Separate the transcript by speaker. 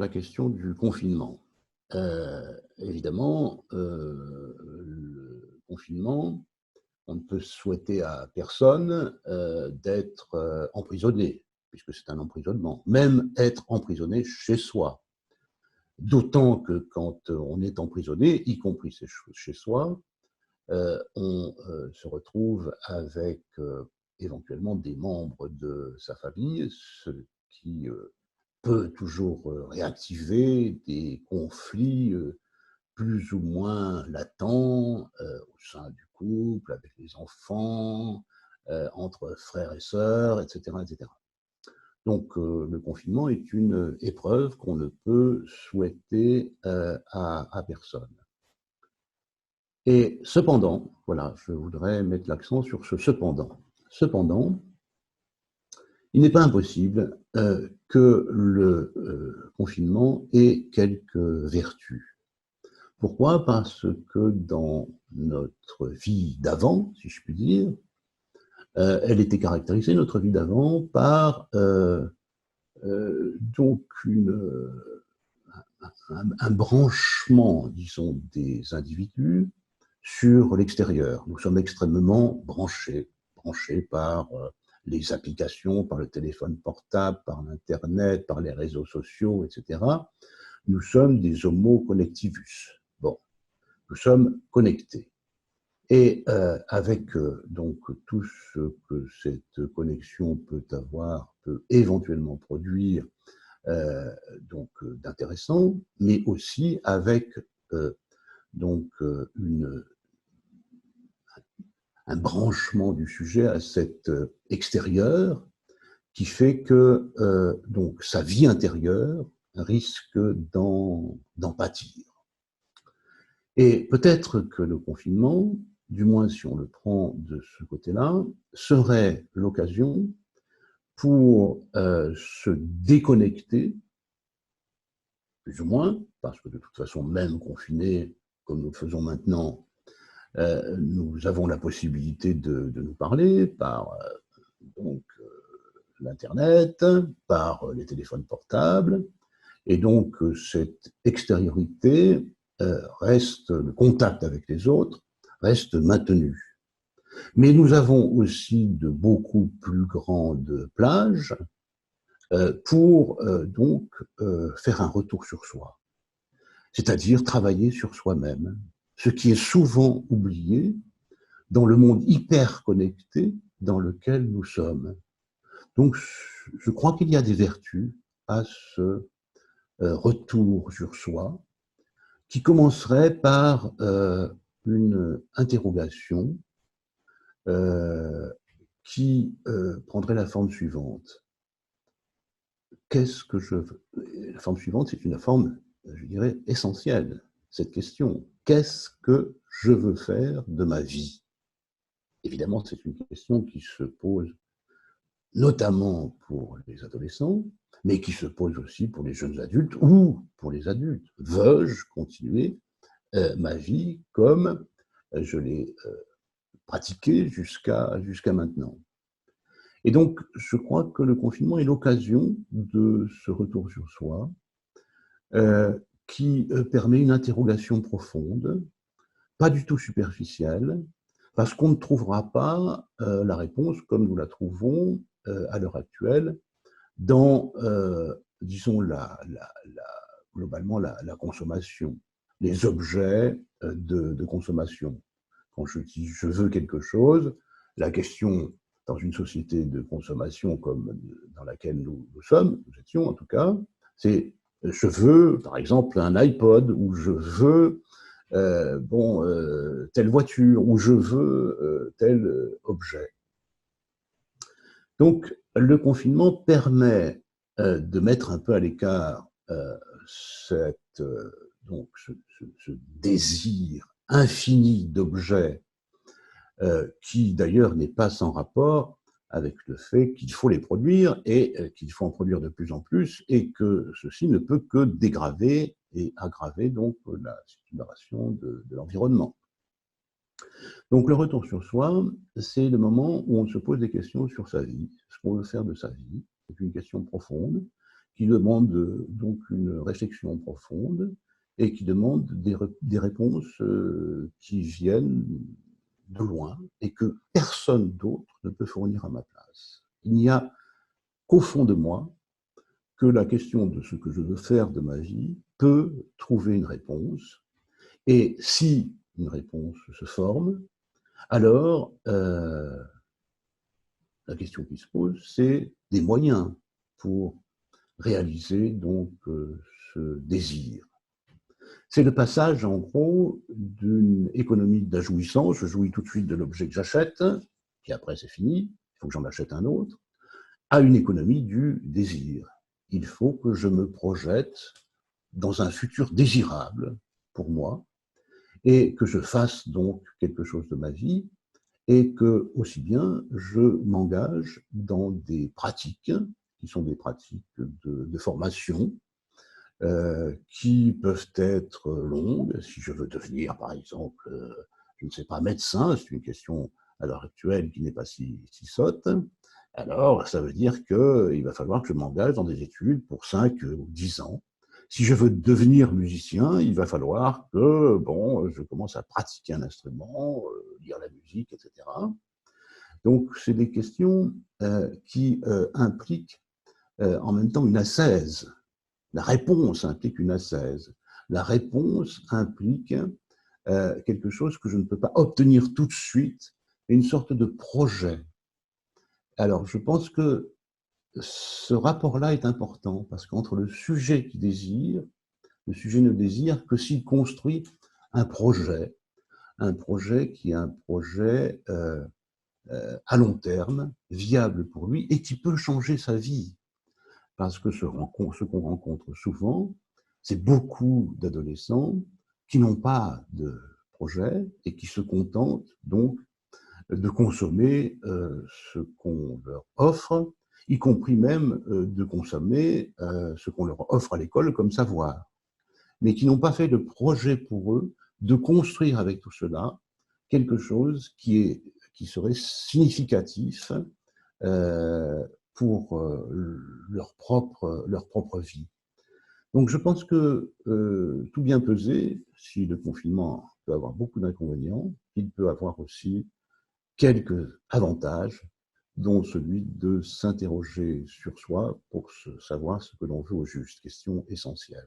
Speaker 1: sur la question du confinement. Évidemment, le confinement, on ne peut souhaiter à personne d'être emprisonné, puisque c'est un emprisonnement. Même être emprisonné chez soi. D'autant que quand on est emprisonné, y compris chez soi, on se retrouve avec éventuellement des membres de sa famille, ce qui peut toujours réactiver des conflits plus ou moins latents au sein du couple, avec les enfants, entre frères et sœurs, etc. etc. Donc le confinement est une épreuve qu'on ne peut souhaiter à personne. Et cependant, voilà, je voudrais mettre l'accent sur ce cependant. Cependant, il n'est pas impossible que le confinement ait quelques vertus. Pourquoi? Parce que dans notre vie d'avant, si je puis dire, elle était caractérisée, notre vie d'avant, par donc un branchement, disons, des individus sur l'extérieur. Nous sommes extrêmement branchés par les applications, par le téléphone portable, par l'Internet, par les réseaux sociaux, etc. Nous sommes des homo connectivus. Bon, nous sommes connectés. Et avec donc tout ce que cette connexion peut avoir, peut éventuellement produire donc d'intéressant, mais aussi avec donc un branchement du sujet à cet extérieur qui fait que donc sa vie intérieure risque d'en pâtir. Et peut-être que le confinement, du moins si on le prend de ce côté-là, serait l'occasion pour se déconnecter, plus ou moins, parce que de toute façon, même confinés, comme nous le faisons maintenant, nous avons la possibilité de nous parler par donc l'Internet, par les téléphones portables, et donc cette extériorité reste, le contact avec les autres reste maintenu. Mais nous avons aussi de beaucoup plus grandes plages pour donc faire un retour sur soi, c'est-à-dire travailler sur soi-même, ce qui est souvent oublié dans le monde hyper connecté dans lequel nous sommes. Donc, je crois qu'il y a des vertus à ce retour sur soi, qui commencerait par une interrogation qui prendrait la forme suivante. Qu'est-ce que je veux? La forme suivante, c'est une forme, je dirais, essentielle, cette question. Qu'est-ce que je veux faire de ma vie? Évidemment, c'est une question qui se pose notamment pour les adolescents, mais qui se pose aussi pour les jeunes adultes ou pour les adultes. Veux-je continuer ma vie comme je l'ai pratiquée jusqu'à maintenant? Et donc, je crois que le confinement est l'occasion de ce retour sur soi qui permet une interrogation profonde, pas du tout superficielle, parce qu'on ne trouvera pas la réponse comme nous la trouvons à l'heure actuelle dans, disons, globalement, la consommation, les objets de consommation. Quand je dis je veux quelque chose, la question dans une société de consommation comme dans laquelle nous sommes, nous étions en tout cas, c'est je veux, par exemple, un iPod, ou je veux telle voiture, ou je veux tel objet. Donc, le confinement permet de mettre un peu à l'écart donc ce désir infini d'objets qui d'ailleurs n'est pas sans rapport avec le fait qu'il faut les produire et qu'il faut en produire de plus en plus, et que ceci ne peut que dégrader et aggraver donc la situation de l'environnement. Donc le retour sur soi, c'est le moment où on se pose des questions sur sa vie, ce qu'on veut faire de sa vie. C'est une question profonde qui demande donc une réflexion profonde et qui demande des réponses qui viennent de loin et que personne d'autre ne peut fournir à ma place. Il n'y a qu'au fond de moi que la question de ce que je veux faire de ma vie peut trouver une réponse. Et si une réponse se forme, alors la question qui se pose, c'est des moyens pour réaliser donc ce désir. C'est le passage, en gros, d'une économie de la jouissance, je jouis tout de suite de l'objet que j'achète, puis après c'est fini, il faut que j'en achète un autre, à une économie du désir. Il faut que je me projette dans un futur désirable pour moi et que je fasse donc quelque chose de ma vie et que, aussi bien, je m'engage dans des pratiques qui sont des pratiques de formation, qui peuvent être longues. Si je veux devenir, par exemple, je ne sais pas, médecin, c'est une question à l'heure actuelle qui n'est pas si sotte, alors ça veut dire qu'il va falloir que je m'engage dans des études pour 5 ou 10 ans. Si je veux devenir musicien, il va falloir que bon, je commence à pratiquer un instrument, lire la musique, etc. Donc, c'est des questions qui impliquent en même temps une ascèse. La réponse implique une ascèse. La réponse implique quelque chose que je ne peux pas obtenir tout de suite, une sorte de projet. Alors, je pense que ce rapport-là est important, parce qu'entre le sujet qui désire, le sujet ne désire que s'il construit un projet qui est un projet à long terme, viable pour lui, et qui peut changer sa vie. Parce que ce qu'on rencontre souvent, c'est beaucoup d'adolescents qui n'ont pas de projet et qui se contentent donc de consommer ce qu'on leur offre, y compris même de consommer ce qu'on leur offre à l'école comme savoir, mais qui n'ont pas fait de projet pour eux de construire avec tout cela quelque chose qui serait significatif pour leur propre vie. Donc je pense que tout bien pesé, si le confinement peut avoir beaucoup d'inconvénients, il peut avoir aussi quelques avantages, dont celui de s'interroger sur soi pour savoir ce que l'on veut au juste, question essentielle.